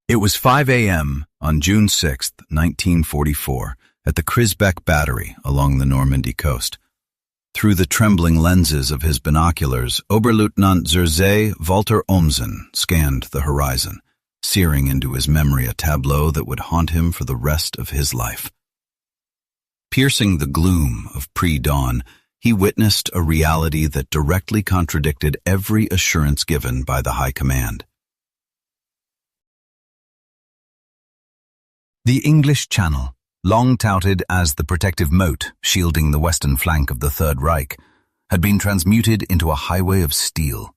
It was 5 a.m. on June 6, 1944, at the Crisbeck Battery along the Normandy coast. Through the trembling lenses of his binoculars, Oberleutnant Zerzay Walter Ohmsen scanned the horizon, searing into his memory a tableau that would haunt him for the rest of his life. Piercing the gloom of pre-dawn, he witnessed a reality that directly contradicted every assurance given by the High Command. The English Channel, long touted as the protective moat shielding the western flank of the Third Reich, had been transmuted into a highway of steel.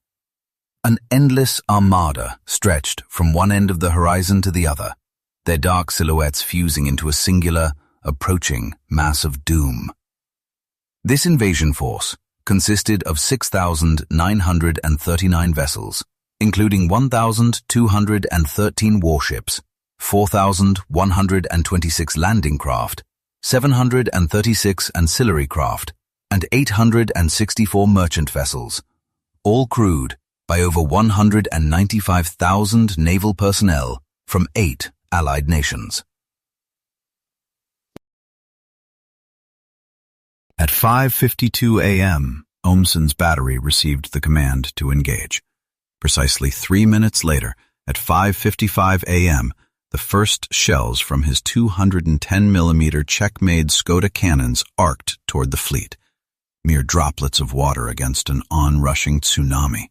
An endless armada stretched from one end of the horizon to the other, their dark silhouettes fusing into a singular, approaching mass of doom. This invasion force consisted of 6,939 vessels, including 1,213 warships, 4,126 landing craft, 736 ancillary craft, and 864 merchant vessels, all crewed by over 195,000 naval personnel from 8 Allied nations. At 5:52 a.m., Ohmsen's battery received the command to engage. Precisely 3 minutes later, at 5:55 a.m., the first shells from his 210mm Czech-made Skoda cannons arced toward the fleet, mere droplets of water against an onrushing tsunami.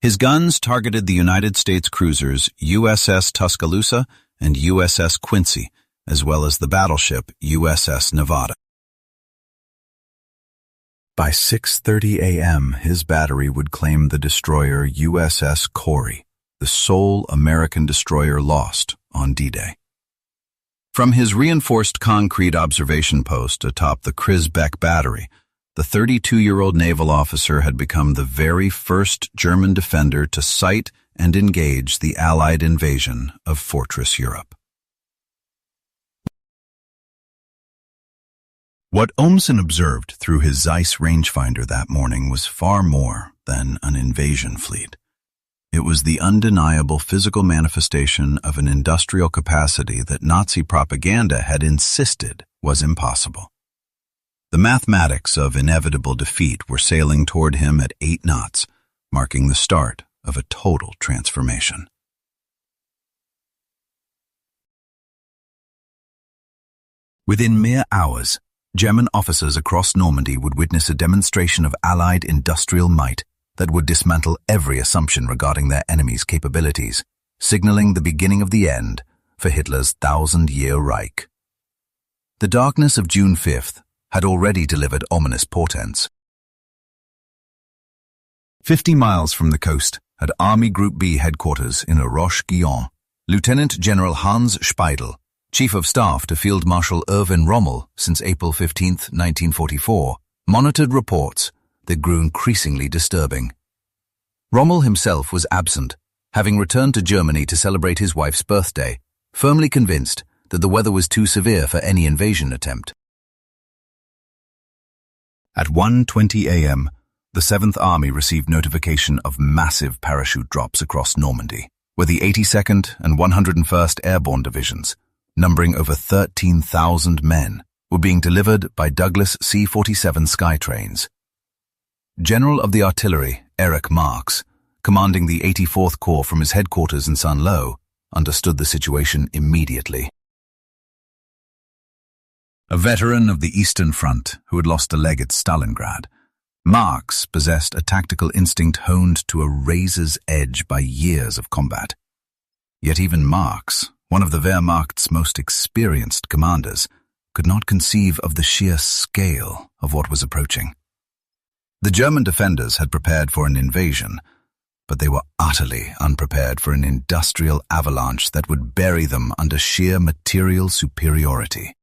His guns targeted the United States cruisers USS Tuscaloosa and USS Quincy, as well as the battleship USS Nevada. By 6:30 a.m., his battery would claim the destroyer USS Corey, the sole American destroyer lost on D-Day. From his reinforced concrete observation post atop the Crisbeck Battery, the 32-year-old naval officer had become the very first German defender to sight and engage the Allied invasion of Fortress Europe. What Ohmsen observed through his Zeiss rangefinder that morning was far more than an invasion fleet. It was the undeniable physical manifestation of an industrial capacity that Nazi propaganda had insisted was impossible. The mathematics of inevitable defeat were sailing toward him at 8 knots, marking the start of a total transformation. Within mere hours, German officers across Normandy would witness a demonstration of Allied industrial might that would dismantle every assumption regarding their enemy's capabilities, signaling the beginning of the end for Hitler's 1,000-year Reich. The darkness of June 5th had already delivered ominous portents. 50 miles from the coast, at Army Group B headquarters in Roche-Guyon, Lieutenant General Hans Speidel, Chief of Staff to Field Marshal Erwin Rommel since April 15, 1944, monitored reports that grew increasingly disturbing. Rommel himself was absent, having returned to Germany to celebrate his wife's birthday, firmly convinced that the weather was too severe for any invasion attempt. At 1:20 a.m., the 7th Army received notification of massive parachute drops across Normandy, where the 82nd and 101st Airborne Divisions, numbering over 13,000 men, were being delivered by Douglas C-47 Skytrains. General of the Artillery, Erich Marcks, commanding the 84th Corps from his headquarters in Saint-Lô, understood the situation immediately. A veteran of the Eastern Front who had lost a leg at Stalingrad, Marcks possessed a tactical instinct honed to a razor's edge by years of combat. Yet even Marcks, one of the Wehrmacht's most experienced commanders, could not conceive of the sheer scale of what was approaching. The German defenders had prepared for an invasion, but they were utterly unprepared for an industrial avalanche that would bury them under sheer material superiority.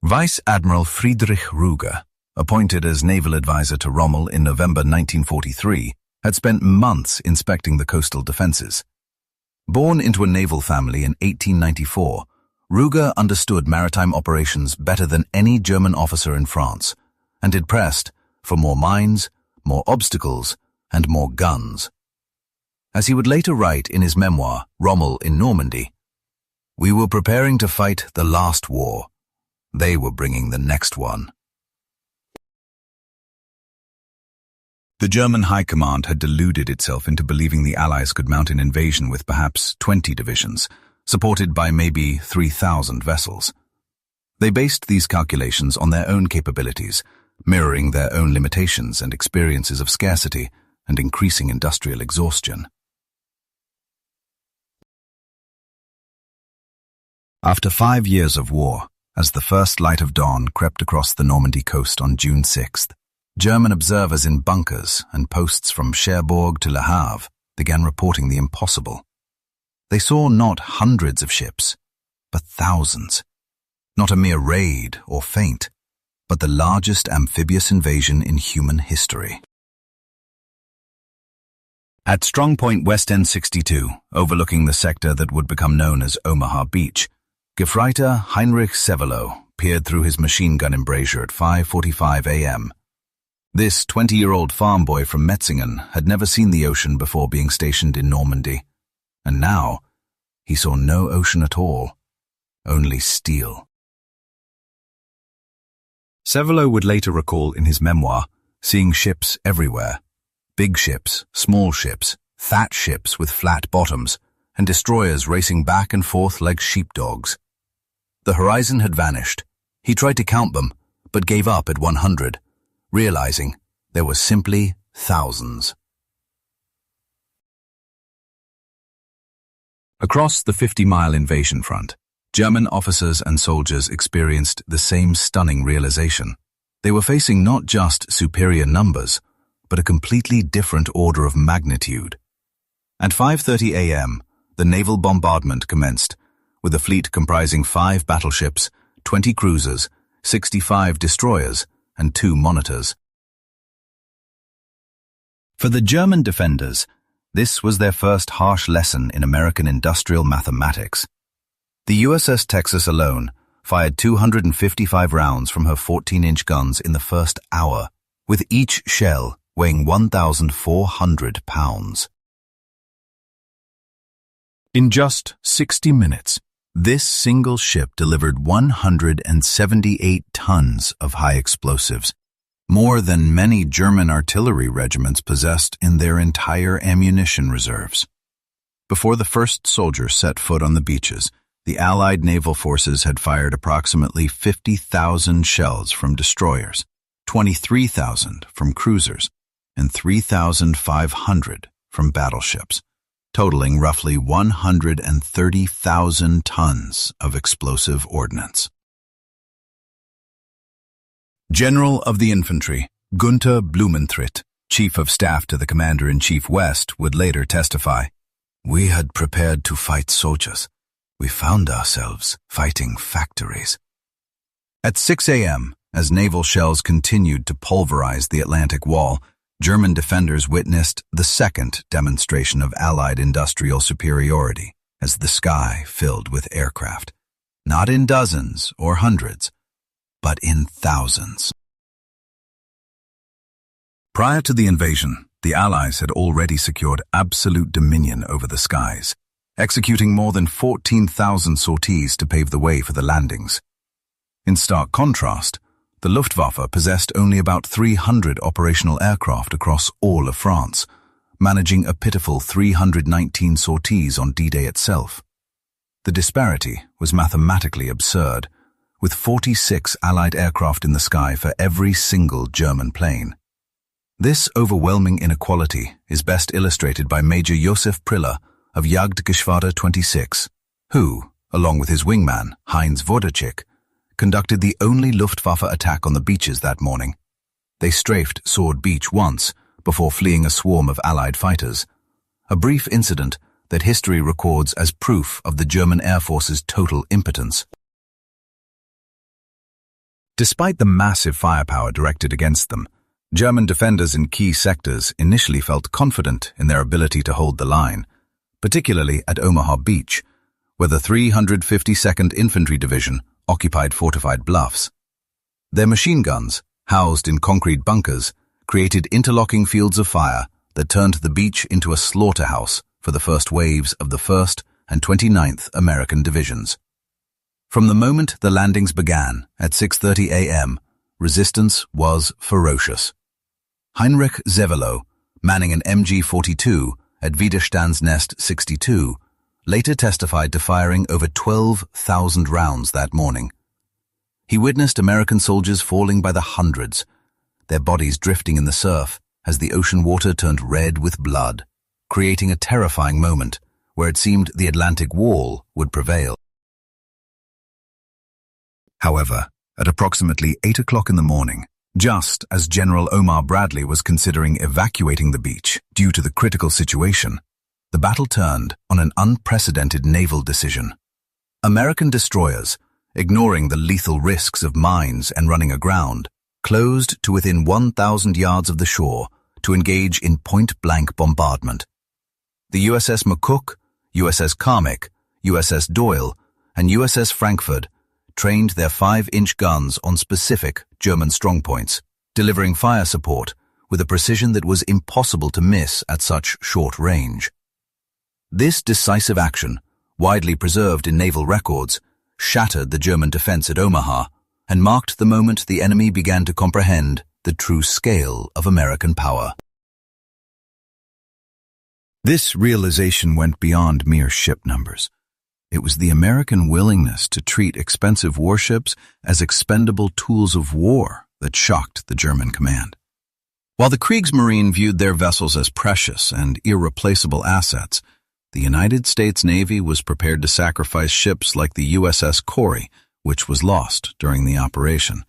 Vice Admiral Friedrich Ruger, appointed as naval advisor to Rommel in November 1943, had spent months inspecting the coastal defenses. Born into a naval family in 1894, Ruger understood maritime operations better than any German officer in France, and had pressed for more mines, more obstacles, and more guns. As he would later write in his memoir, Rommel in Normandy, "We were preparing to fight the last war. They were bringing the next one." The German High Command had deluded itself into believing the Allies could mount an invasion with perhaps 20 divisions, supported by maybe 3,000 vessels. They based these calculations on their own capabilities, mirroring their own limitations and experiences of scarcity and increasing industrial exhaustion. After 5 years of war, as the first light of dawn crept across the Normandy coast on June 6th, German observers in bunkers and posts from Cherbourg to Le Havre began reporting the impossible. They saw not hundreds of ships, but thousands. Not a mere raid or feint, but the largest amphibious invasion in human history. At Strong Point West End 62, overlooking the sector that would become known as Omaha Beach, Gefreiter Heinrich Sevelow peered through his machine gun embrasure at 5:45 a.m. This 20-year-old farm boy from Metzingen had never seen the ocean before being stationed in Normandy, and now he saw no ocean at all, only steel. Sevelow would later recall in his memoir seeing ships everywhere, big ships, small ships, thatch ships with flat bottoms, and destroyers racing back and forth like sheepdogs. The horizon had vanished. He tried to count them, but gave up at 100, realizing there were simply thousands. Across the 50-mile invasion front, German officers and soldiers experienced the same stunning realization. They were facing not just superior numbers, but a completely different order of magnitude. At 5:30 a.m., the naval bombardment commenced, with a fleet comprising 5 battleships, 20 cruisers, 65 destroyers, and 2 monitors. For the German defenders, this was their first harsh lesson in American industrial mathematics. The USS Texas alone fired 255 rounds from her 14-inch guns in the first hour, with each shell weighing 1,400 pounds. In just 60 minutes, this single ship delivered 178 tons of high explosives, more than many German artillery regiments possessed in their entire ammunition reserves. Before the first soldier set foot on the beaches, the Allied naval forces had fired approximately 50,000 shells from destroyers, 23,000 from cruisers, and 3,500 from battleships, totaling roughly 130,000 tons of explosive ordnance. General of the Infantry, Gunther Blumentritt, Chief of Staff to the Commander-in-Chief West, would later testify, "We had prepared to fight soldiers. We found ourselves fighting factories." At 6 a.m., as naval shells continued to pulverize the Atlantic Wall, German defenders witnessed the second demonstration of Allied industrial superiority as the sky filled with aircraft, not in dozens or hundreds, but in thousands. Prior to the invasion, the Allies had already secured absolute dominion over the skies, executing more than 14,000 sorties to pave the way for the landings. In stark contrast, the Luftwaffe possessed only about 300 operational aircraft across all of France, managing a pitiful 319 sorties on D-Day itself. The disparity was mathematically absurd, with 46 Allied aircraft in the sky for every single German plane. This overwhelming inequality is best illustrated by Major Josef Priller of Jagdgeschwader 26, who, along with his wingman, Heinz Wodacik, conducted the only Luftwaffe attack on the beaches that morning. They strafed Sword Beach once before fleeing a swarm of Allied fighters, a brief incident that history records as proof of the German Air Force's total impotence. Despite the massive firepower directed against them, German defenders in key sectors initially felt confident in their ability to hold the line, particularly at Omaha Beach, where the 352nd Infantry Division occupied fortified bluffs. Their machine guns, housed in concrete bunkers, created interlocking fields of fire that turned the beach into a slaughterhouse for the first waves of the 1st and 29th American Divisions. From the moment the landings began at 6:30 a.m., resistance was ferocious. Heinrich Zevelo, manning an MG-42 at Widerstandsnest 62, later testified to firing over 12,000 rounds that morning. He witnessed American soldiers falling by the hundreds, their bodies drifting in the surf as the ocean water turned red with blood, creating a terrifying moment where it seemed the Atlantic Wall would prevail. However, at approximately 8 o'clock in the morning, just as General Omar Bradley was considering evacuating the beach due to the critical situation, the battle turned on an unprecedented naval decision. American destroyers, ignoring the lethal risks of mines and running aground, closed to within 1,000 yards of the shore to engage in point-blank bombardment. The USS McCook, USS Carmick, USS Doyle, and USS Frankfurt trained their 5-inch guns on specific German strongpoints, delivering fire support with a precision that was impossible to miss at such short range. This decisive action, widely preserved in naval records, shattered the German defense at Omaha and marked the moment the enemy began to comprehend the true scale of American power. This realization went beyond mere ship numbers. It was the American willingness to treat expensive warships as expendable tools of war that shocked the German command. While the Kriegsmarine viewed their vessels as precious and irreplaceable assets, the United States Navy was prepared to sacrifice ships like the USS Corey, which was lost during the operation,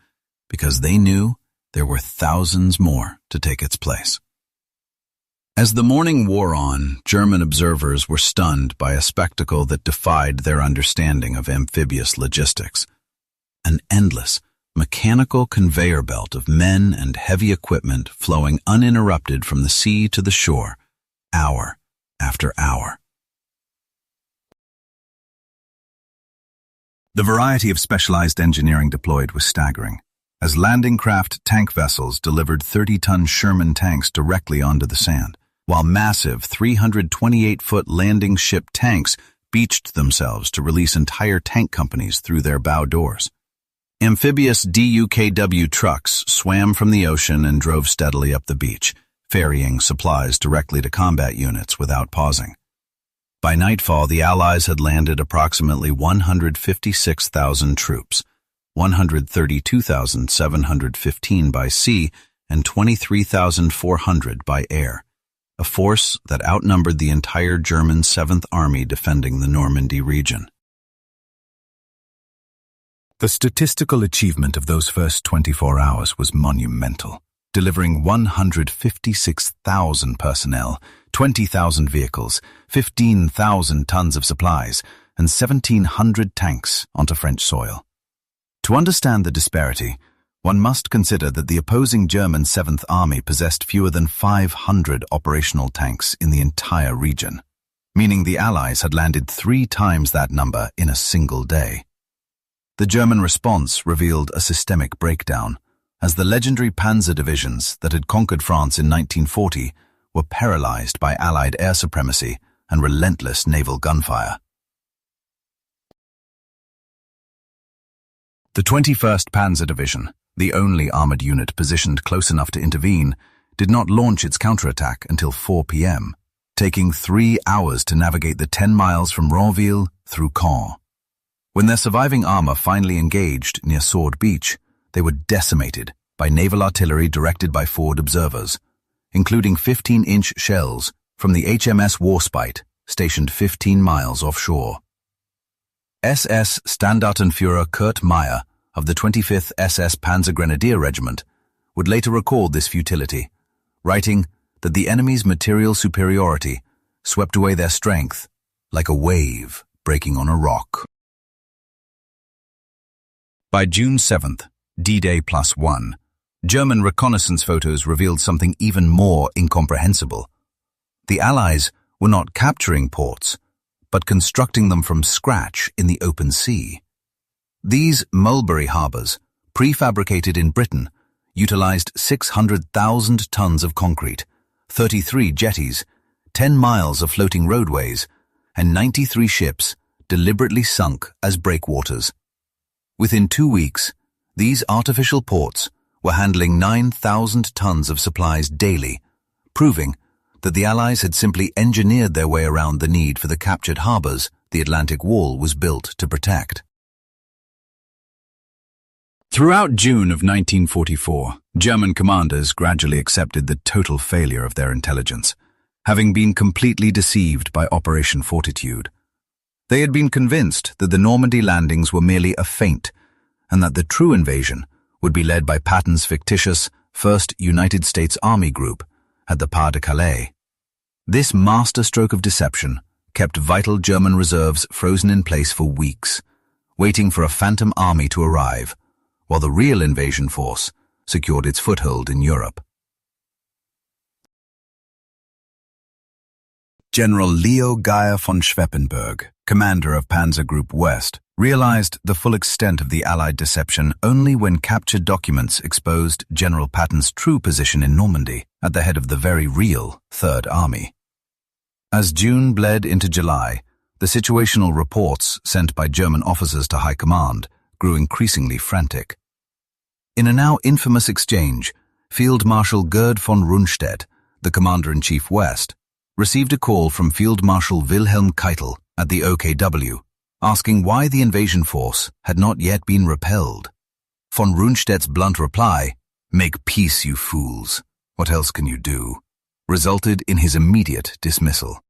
because they knew there were thousands more to take its place. As the morning wore on, German observers were stunned by a spectacle that defied their understanding of amphibious logistics. An endless, mechanical conveyor belt of men and heavy equipment flowing uninterrupted from the sea to the shore, hour after hour. The variety of specialized engineering deployed was staggering, as landing craft tank vessels delivered 30-ton Sherman tanks directly onto the sand, while massive 328-foot landing ship tanks beached themselves to release entire tank companies through their bow doors. Amphibious DUKW trucks swam from the ocean and drove steadily up the beach, ferrying supplies directly to combat units without pausing. By nightfall, the Allies had landed approximately 156,000 troops, 132,715 by sea and 23,400 by air, a force that outnumbered the entire German 7th Army defending the Normandy region. The statistical achievement of those first 24 hours was monumental, delivering 156,000 personnel, 20,000 vehicles, 15,000 tons of supplies, and 1,700 tanks onto French soil. To understand the disparity, one must consider that the opposing German 7th Army possessed fewer than 500 operational tanks in the entire region, meaning the Allies had landed 3 times that number in a single day. The German response revealed a systemic breakdown, as the legendary panzer divisions that had conquered France in 1940 were paralyzed by Allied air supremacy and relentless naval gunfire. The 21st Panzer Division, the only armored unit positioned close enough to intervene, did not launch its counterattack until 4 p.m., taking 3 hours to navigate the 10 miles from Ranville through Caen. When their surviving armor finally engaged near Sword Beach, they were decimated by naval artillery directed by forward observers, including 15-inch shells from the HMS Warspite, stationed 15 miles offshore. SS Standartenführer Kurt Meyer of the 25th SS Panzer Grenadier Regiment would later record this futility, writing that the enemy's material superiority swept away their strength like a wave breaking on a rock. By June 7th, D-Day +1, German reconnaissance photos revealed something even more incomprehensible. The Allies were not capturing ports, but constructing them from scratch in the open sea. These Mulberry harbors, prefabricated in Britain, utilized 600,000 tons of concrete, 33 jetties, 10 miles of floating roadways, and 93 ships deliberately sunk as breakwaters. Within 2 weeks, these artificial ports were handling 9,000 tons of supplies daily, proving that the Allies had simply engineered their way around the need for the captured harbors the Atlantic Wall was built to protect. Throughout June of 1944, German commanders gradually accepted the total failure of their intelligence, having been completely deceived by Operation Fortitude. They had been convinced that the Normandy landings were merely a feint, and that the true invasion would be led by Patton's fictitious 1st United States Army Group at the Pas de Calais. This masterstroke of deception kept vital German reserves frozen in place for weeks, waiting for a phantom army to arrive, while the real invasion force secured its foothold in Europe. General Leo Geyer von Schweppenberg, commander of Panzer Group West, realized the full extent of the Allied deception only when captured documents exposed General Patton's true position in Normandy at the head of the very real Third Army. As June bled into July, the situational reports sent by German officers to High Command grew increasingly frantic. In a now infamous exchange, Field Marshal Gerd von Rundstedt, the Commander-in-Chief West, received a call from Field Marshal Wilhelm Keitel at the OKW, asking why the invasion force had not yet been repelled. Von Rundstedt's blunt reply, "Make peace, you fools. What else can you do?" resulted in his immediate dismissal.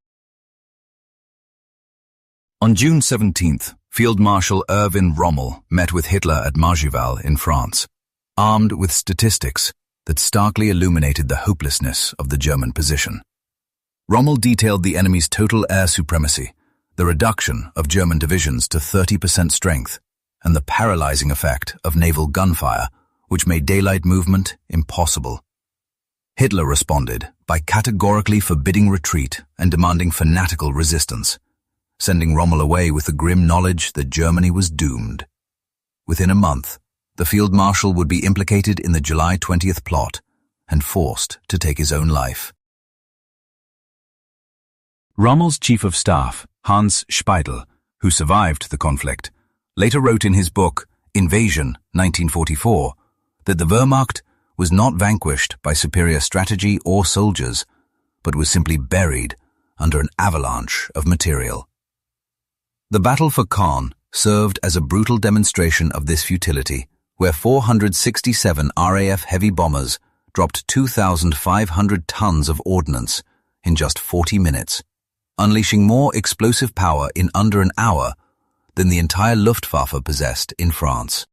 On June 17th, Field Marshal Erwin Rommel met with Hitler at Margival in France, armed with statistics that starkly illuminated the hopelessness of the German position. Rommel detailed the enemy's total air supremacy, the reduction of German divisions to 30% strength, and the paralyzing effect of naval gunfire, which made daylight movement impossible. Hitler responded by categorically forbidding retreat and demanding fanatical resistance, sending Rommel away with the grim knowledge that Germany was doomed. Within a month, the Field Marshal would be implicated in the July 20th plot and forced to take his own life. Rommel's chief of staff, Hans Speidel, who survived the conflict, later wrote in his book, Invasion, 1944, that the Wehrmacht was not vanquished by superior strategy or soldiers, but was simply buried under an avalanche of material. The battle for Caen served as a brutal demonstration of this futility, where 467 RAF heavy bombers dropped 2,500 tons of ordnance in just 40 minutes, unleashing more explosive power in under an hour than the entire Luftwaffe possessed in France.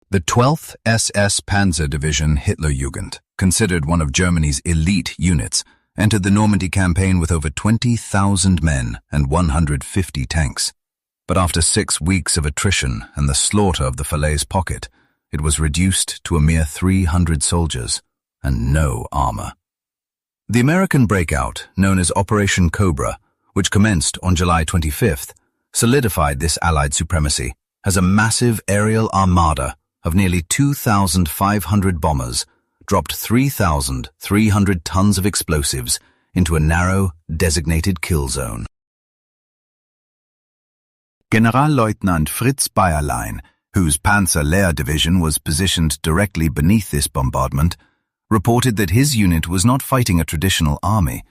The 12th SS Panzer Division Hitlerjugend, considered one of Germany's elite units, entered the Normandy campaign with over 20,000 men and 150 tanks. But after 6 weeks of attrition and the slaughter of the Falaise pocket, it was reduced to a mere 300 soldiers and no armor. The American breakout, known as Operation Cobra, which commenced on July 25th, solidified this Allied supremacy as a massive aerial armada of nearly 2,500 bombers dropped 3,300 tons of explosives into a narrow, designated kill zone. Generalleutnant Fritz Bayerlein, whose Panzer Lehr division was positioned directly beneath this bombardment, reported that his unit was not fighting a traditional army,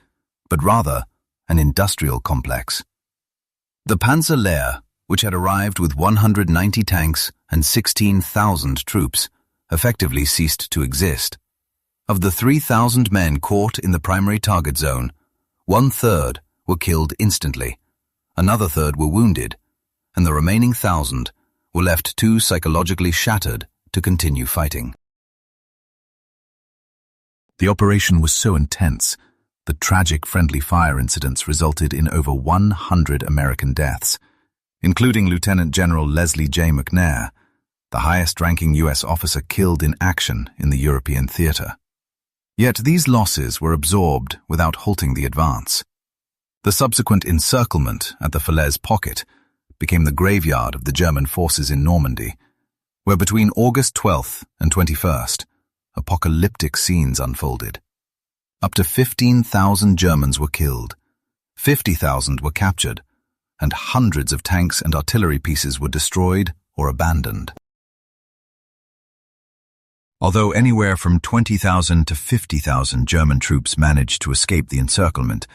but rather an industrial complex. The Panzer Lehr, which had arrived with 190 tanks and 16,000 troops, effectively ceased to exist. Of the 3,000 men caught in the primary target zone, 1/3 were killed instantly, another third were wounded, and the remaining 1,000 were left too psychologically shattered to continue fighting. The operation was so intense that tragic friendly fire incidents resulted in over 100 American deaths, including Lieutenant General Leslie J. McNair, the highest-ranking U.S. officer killed in action in the European theater. Yet these losses were absorbed without halting the advance. The subsequent encirclement at the Falaise pocket became the graveyard of the German forces in Normandy, where between August 12th and 21st, apocalyptic scenes unfolded. Up to 15,000 Germans were killed, 50,000 were captured, and hundreds of tanks and artillery pieces were destroyed or abandoned. Although anywhere from 20,000 to 50,000 German troops managed to escape the encirclement,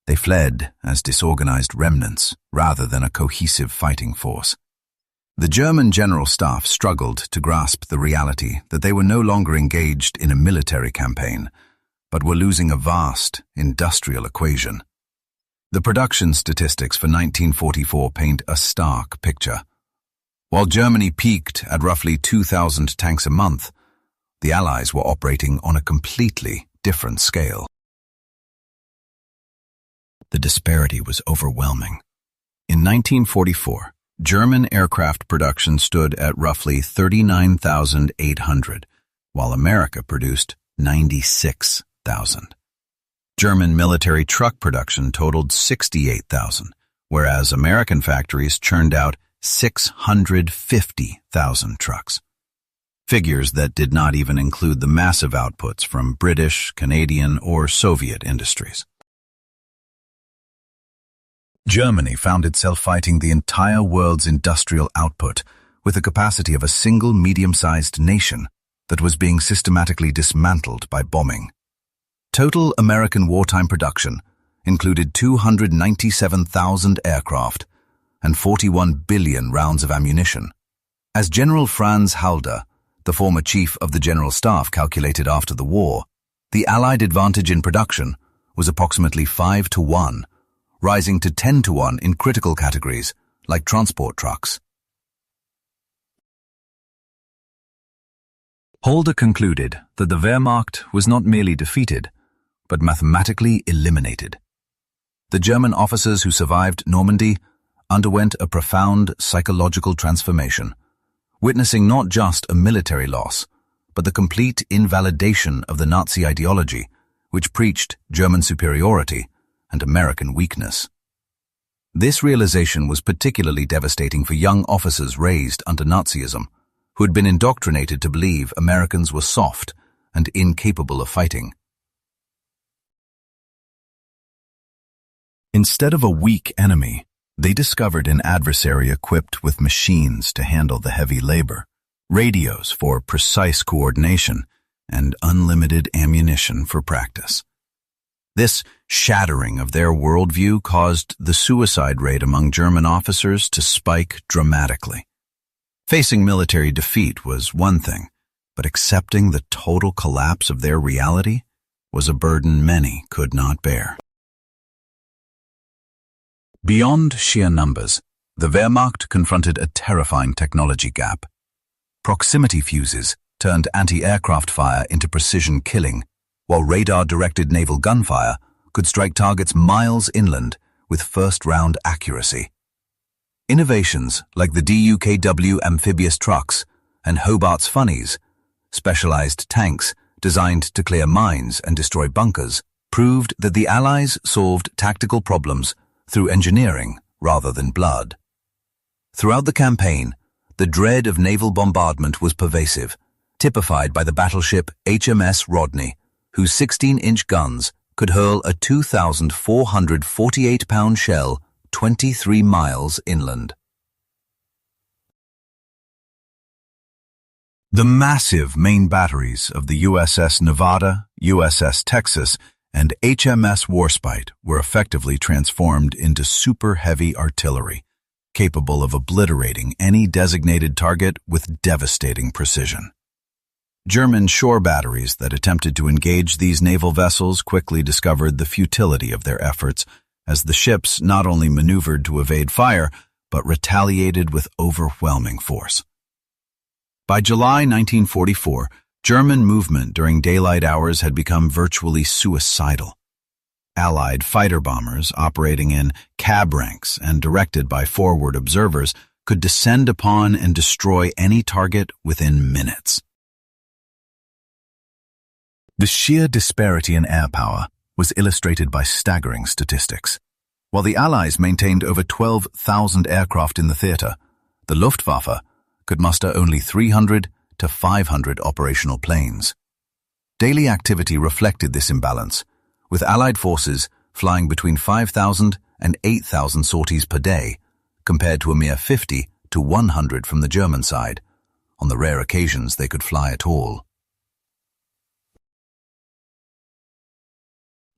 they fled as disorganized remnants rather than a cohesive fighting force. The German General Staff struggled to grasp the reality that they were no longer engaged in a military campaign, but were losing a vast industrial equation. The production statistics for 1944 paint a stark picture. While Germany peaked at roughly 2,000 tanks a month, the Allies were operating on a completely different scale. The disparity was overwhelming. In 1944, German aircraft production stood at roughly 39,800, while America produced 96,000. German military truck production totaled 68,000, whereas American factories churned out 650,000 trucks. Figures that did not even include the massive outputs from British, Canadian, or Soviet industries. Germany found itself fighting the entire world's industrial output with the capacity of a single medium-sized nation that was being systematically dismantled by bombing. Total American wartime production included 297,000 aircraft and 41 billion rounds of ammunition. As General Franz Halder, the former chief of the General Staff, calculated after the war, the Allied advantage in production was approximately 5-1, rising to 10-1 in critical categories like transport trucks. Halder concluded that the Wehrmacht was not merely defeated, but mathematically eliminated. The German officers who survived Normandy underwent a profound psychological transformation, witnessing not just a military loss, but the complete invalidation of the Nazi ideology, which preached German superiority and American weakness. This realization was particularly devastating for young officers raised under Nazism, who had been indoctrinated to believe Americans were soft and incapable of fighting. Instead of a weak enemy, they discovered an adversary equipped with machines to handle the heavy labor, radios for precise coordination, and unlimited ammunition for practice. This shattering of their worldview caused the suicide rate among German officers to spike dramatically. Facing military defeat was one thing, but accepting the total collapse of their reality was a burden many could not bear. Beyond sheer numbers, the Wehrmacht confronted a terrifying technology gap. Proximity fuses turned anti-aircraft fire into precision killing, while radar-directed naval gunfire could strike targets miles inland with first-round accuracy. Innovations like the DUKW amphibious trucks and Hobart's funnies, specialized tanks designed to clear mines and destroy bunkers, proved that the Allies solved tactical problems through engineering rather than blood. Throughout the campaign, the dread of naval bombardment was pervasive, typified by the battleship HMS Rodney, whose 16-inch guns could hurl a 2,448-pound shell 23 miles inland. The massive main batteries of the USS Nevada, USS Texas, and HMS Warspite were effectively transformed into super-heavy artillery, capable of obliterating any designated target with devastating precision. German shore batteries that attempted to engage these naval vessels quickly discovered the futility of their efforts, as the ships not only maneuvered to evade fire, but retaliated with overwhelming force. By July 1944, German movement during daylight hours had become virtually suicidal. Allied fighter bombers operating in cab ranks and directed by forward observers could descend upon and destroy any target within minutes. The sheer disparity in air power was illustrated by staggering statistics. While the Allies maintained over 12,000 aircraft in the theater, the Luftwaffe could muster only 300 to 500 operational planes. Daily activity reflected this imbalance, with Allied forces flying between 5,000 and 8,000 sorties per day, compared to a mere 50 to 100 from the German side, on the rare occasions they could fly at all.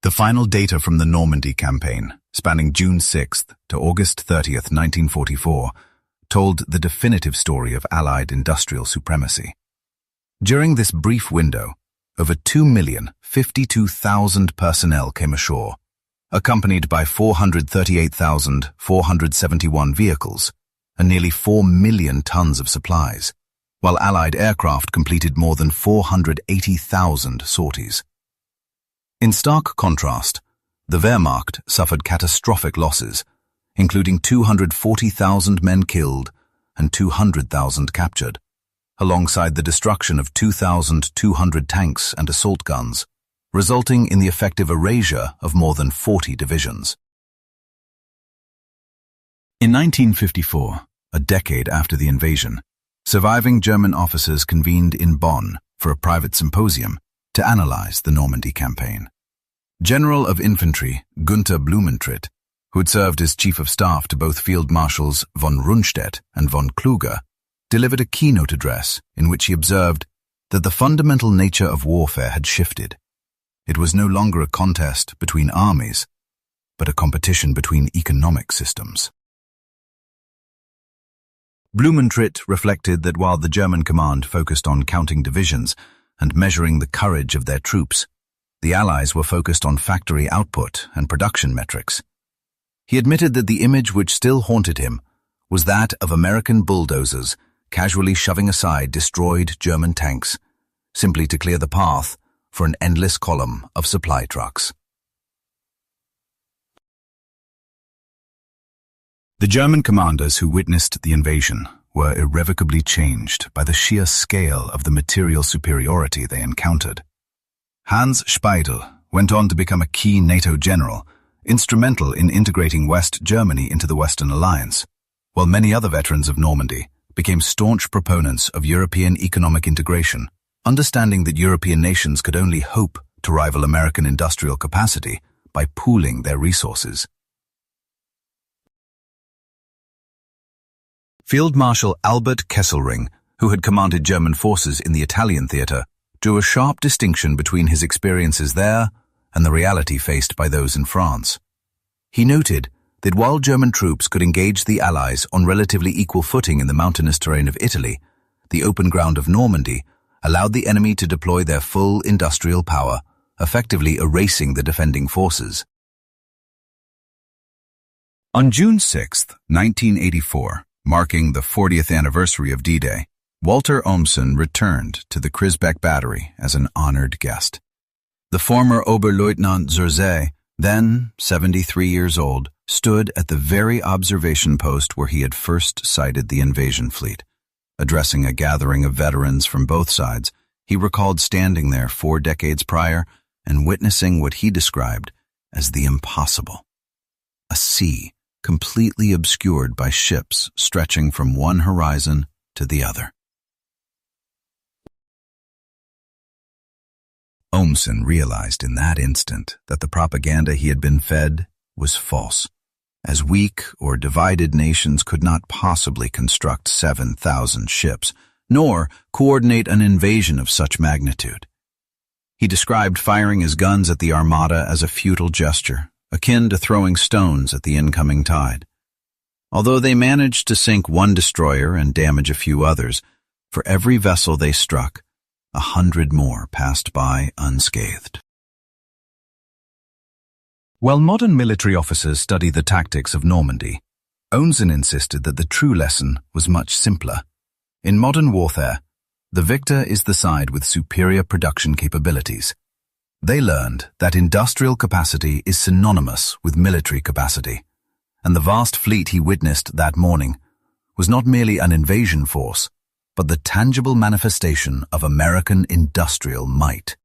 The final data from the Normandy campaign, spanning June 6th to August 30th, 1944, told the definitive story of Allied industrial supremacy. During this brief window, over 2,052,000 personnel came ashore, accompanied by 438,471 vehicles and nearly 4 million tons of supplies, while Allied aircraft completed more than 480,000 sorties. In stark contrast, the Wehrmacht suffered catastrophic losses, including 240,000 men killed and 200,000 captured, alongside the destruction of 2,200 tanks and assault guns, resulting in the effective erasure of more than 40 divisions. In 1954, a decade after the invasion, surviving German officers convened in Bonn for a private symposium to analyze the Normandy campaign. General of Infantry Günther Blumentritt, who had served as Chief of Staff to both Field Marshals von Rundstedt and von Kluge, delivered a keynote address in which he observed that the fundamental nature of warfare had shifted. It was no longer a contest between armies, but a competition between economic systems. Blumentritt reflected that while the German command focused on counting divisions and measuring the courage of their troops, the Allies were focused on factory output and production metrics. He admitted that the image which still haunted him was that of American bulldozers casually shoving aside destroyed German tanks, simply to clear the path for an endless column of supply trucks. The German commanders who witnessed the invasion were irrevocably changed by the sheer scale of the material superiority they encountered. Hans Speidel went on to become a key NATO general, instrumental in integrating West Germany into the Western Alliance, while many other veterans of Normandy became staunch proponents of European economic integration, understanding that European nations could only hope to rival American industrial capacity by pooling their resources. Field Marshal Albert Kesselring, who had commanded German forces in the Italian theater, drew a sharp distinction between his experiences there and the reality faced by those in France. He noted that while German troops could engage the Allies on relatively equal footing in the mountainous terrain of Italy, the open ground of Normandy allowed the enemy to deploy their full industrial power, effectively erasing the defending forces. On June 6, 1984, marking the 40th anniversary of D-Day, Walter Ohmsen returned to the Krisbeck battery as an honored guest. The former Oberleutnant Zurzay, then 73 years old, stood at the very observation post where he had first sighted the invasion fleet. Addressing a gathering of veterans from both sides, he recalled standing there 4 decades prior and witnessing what he described as the impossible. A sea completely obscured by ships stretching from one horizon to the other. Ohmsen realized in that instant that the propaganda he had been fed was false, as weak or divided nations could not possibly construct 7,000 ships, nor coordinate an invasion of such magnitude. He described firing his guns at the armada as a futile gesture, akin to throwing stones at the incoming tide. Although they managed to sink one destroyer and damage a few others, for every vessel they struck, 100 more passed by unscathed. While modern military officers study the tactics of Normandy, Ohmsen insisted that the true lesson was much simpler. In modern warfare, the victor is the side with superior production capabilities. They learned that industrial capacity is synonymous with military capacity, and the vast fleet he witnessed that morning was not merely an invasion force, but the tangible manifestation of American industrial might.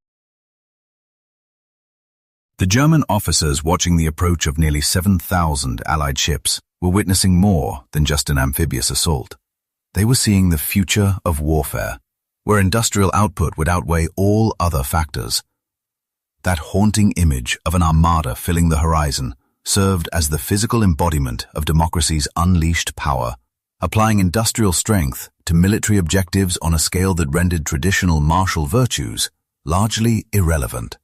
The German officers watching the approach of nearly 7,000 Allied ships were witnessing more than just an amphibious assault. They were seeing the future of warfare, where industrial output would outweigh all other factors. That haunting image of an armada filling the horizon served as the physical embodiment of democracy's unleashed power, applying industrial strength to military objectives on a scale that rendered traditional martial virtues largely irrelevant.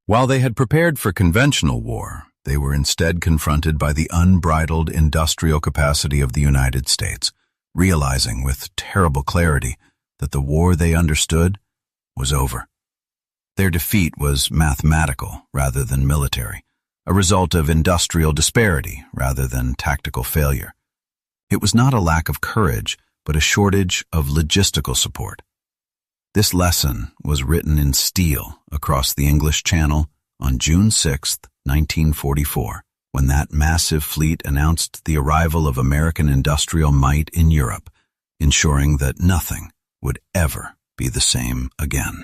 While they had prepared for conventional war, they were instead confronted by the unbridled industrial capacity of the United States, realizing with terrible clarity that the war they understood was over. Their defeat was mathematical rather than military, a result of industrial disparity rather than tactical failure. It was not a lack of courage, but a shortage of logistical support. This lesson was written in steel across the English Channel on June 6, 1944, when that massive fleet announced the arrival of American industrial might in Europe, ensuring that nothing would ever be the same again.